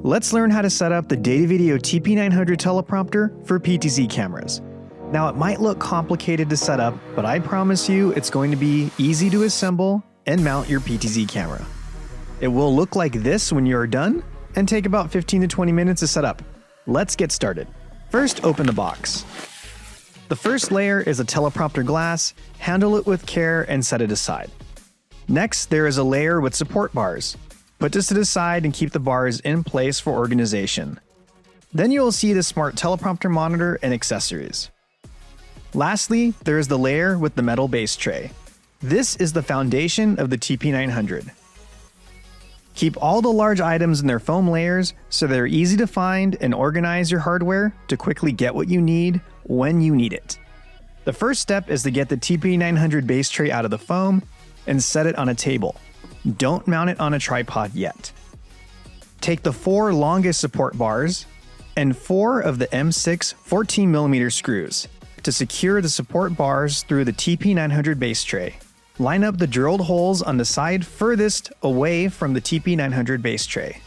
Let's learn how to set up the Datavideo TP-900 teleprompter for PTZ cameras. Now it might look complicated to set up, but I promise you it's going to be easy to assemble and mount your PTZ camera. It will look like this when you are done and take about 15 to 20 minutes to set up. Let's get started. First, open the box. The first layer is a teleprompter glass. Handle it with care and set it aside. Next, there is a layer with support bars. Put this to the side and keep the bars in place for organization. Then you will see the smart teleprompter monitor and accessories. Lastly, there is the layer with the metal base tray. This is the foundation of the TP-900. Keep all the large items in their foam layers so they're easy to find and organize your hardware to quickly get what you need when you need it. The first step is to get the TP-900 base tray out of the foam and set it on a table. Don't mount it on a tripod yet. Take the 4 longest support bars and 4 of the M6 14mm screws to secure the support bars through the TP-900 base tray. Line up the drilled holes on the side furthest away from the TP-900 base tray.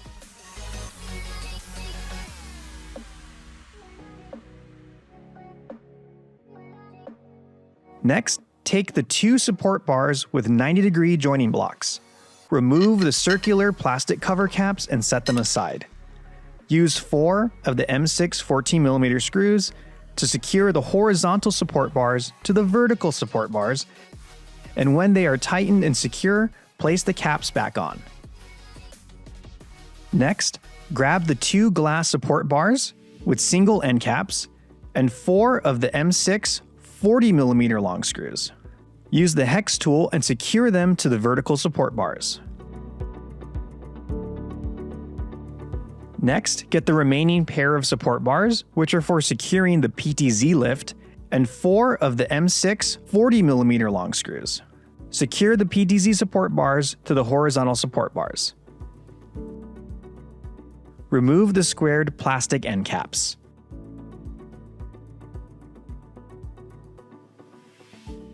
Next, take the 2 support bars with 90-degree joining blocks. Remove the circular plastic cover caps and set them aside. Use 4 of the M6 14mm screws to secure the horizontal support bars to the vertical support bars, and when they are tightened and secure, place the caps back on. Next, grab the 2 glass support bars with single end caps and 4 of the M6 40mm long screws. Use the hex tool and secure them to the vertical support bars. Next, get the remaining pair of support bars, which are for securing the PTZ lift, and 4 of the M6 40mm long screws. Secure the PTZ support bars to the horizontal support bars. Remove the squared plastic end caps.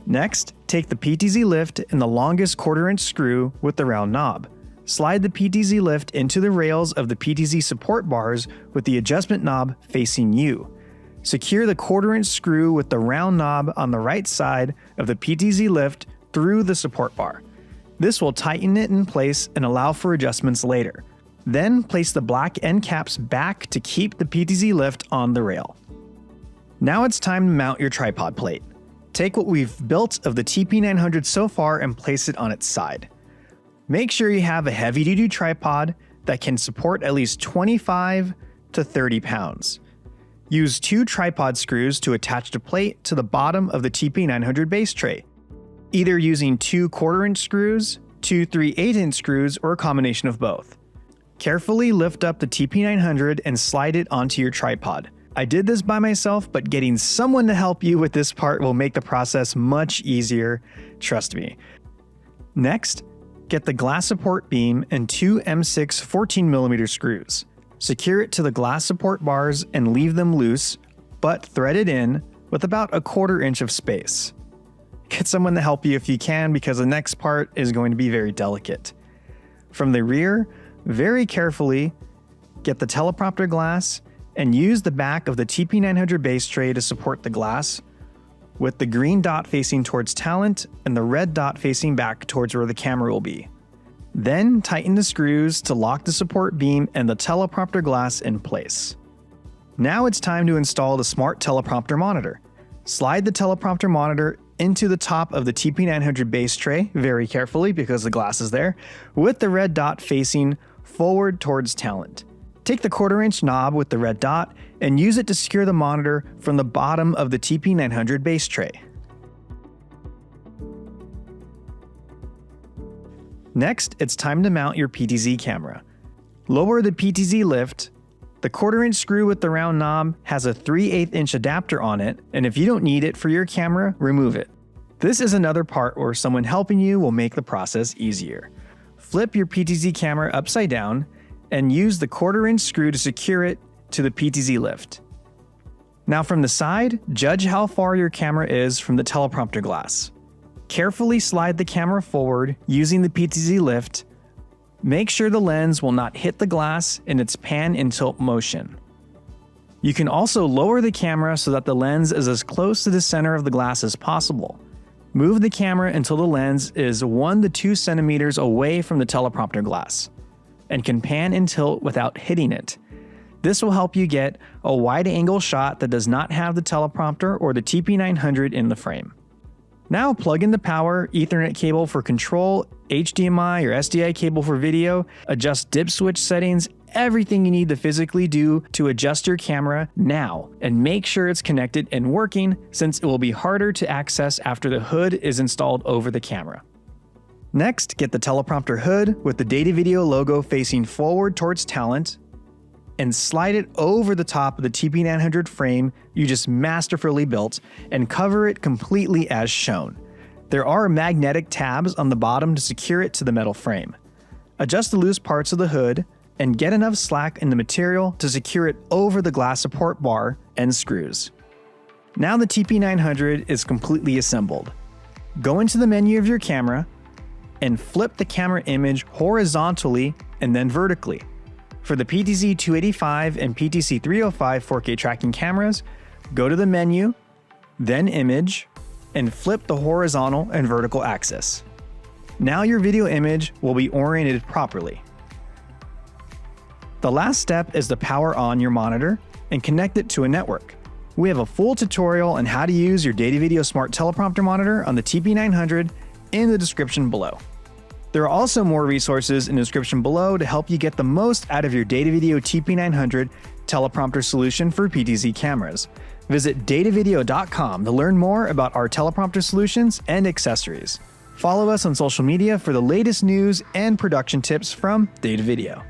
Next, take the PTZ lift and the longest 1/4-inch screw with the round knob. Slide the PTZ lift into the rails of the PTZ support bars with the adjustment knob facing you. Secure the 1/4-inch screw with the round knob on the right side of the PTZ lift through the support bar. This will tighten it in place and allow for adjustments later. Then place the black end caps back to keep the PTZ lift on the rail. Now it's time to mount your tripod plate. Take what we've built of the TP-900 so far and place it on its side. Make sure you have a heavy-duty tripod that can support at least 25 to 30 pounds. Use 2 tripod screws to attach the plate to the bottom of the TP-900 base tray, either using 2 1/4-inch screws, 2 3/8-inch screws, or a combination of both. Carefully lift up the TP-900 and slide it onto your tripod. I did this by myself, but getting someone to help you with this part will make the process much easier, trust me. Next, get the glass support beam and 2 M6 14mm screws. Secure it to the glass support bars and leave them loose, but thread it in with about a 1/4 inch of space. Get someone to help you if you can, because the next part is going to be very delicate. From the rear, very carefully, get the teleprompter glass and use the back of the TP-900 base tray to support the glass, with the green dot facing towards talent and the red dot facing back towards where the camera will be. Then tighten the screws to lock the support beam and the teleprompter glass in place. Now it's time to install the smart teleprompter monitor. Slide the teleprompter monitor into the top of the TP-900 base tray very carefully because the glass is there, with the red dot facing forward towards talent. Take the 1/4-inch knob with the red dot and use it to secure the monitor from the bottom of the TP-900 base tray. Next, it's time to mount your PTZ camera. Lower the PTZ lift. The 1/4-inch screw with the round knob has a 3/8-inch adapter on it, and if you don't need it for your camera, remove it. This is another part where someone helping you will make the process easier. Flip your PTZ camera upside down and use the 1/4-inch screw to secure it to the PTZ lift. Now from the side, judge how far your camera is from the teleprompter glass. Carefully slide the camera forward using the PTZ lift Make sure the lens will not hit the glass in its pan and tilt motion. You can also lower the camera so that the lens is as close to the center of the glass as possible. Move the camera until the lens is 1 to 2 centimeters away from the teleprompter glass, and can pan and tilt without hitting it. This will help you get a wide-angle shot that does not have the teleprompter or the TP-900 in the frame. Now plug in the power, Ethernet cable for control, HDMI or SDI cable for video, adjust dip switch settings, everything you need to physically do to adjust your camera now, and make sure it's connected and working, since it will be harder to access after the hood is installed over the camera. Next, get the teleprompter hood with the Datavideo logo facing forward towards talent, and slide it over the top of the TP-900 frame you just masterfully built, and cover it completely as shown. There are magnetic tabs on the bottom to secure it to the metal frame. Adjust the loose parts of the hood, and get enough slack in the material to secure it over the glass support bar and screws. Now the TP-900 is completely assembled. Go into the menu of your camera, and flip the camera image horizontally and then vertically. For the PTZ 285 and PTC 305 4K tracking cameras, go to the menu, then Image, and flip the horizontal and vertical axis. Now your video image will be oriented properly. The last step is to power on your monitor and connect it to a network. We have a full tutorial on how to use your Datavideo Smart Teleprompter monitor on the TP-900 in the description below. There are also more resources in the description below to help you get the most out of your Datavideo TP-900 teleprompter solution for PTZ cameras. Visit Datavideo.com to learn more about our teleprompter solutions and accessories. Follow us on social media for the latest news and production tips from Datavideo.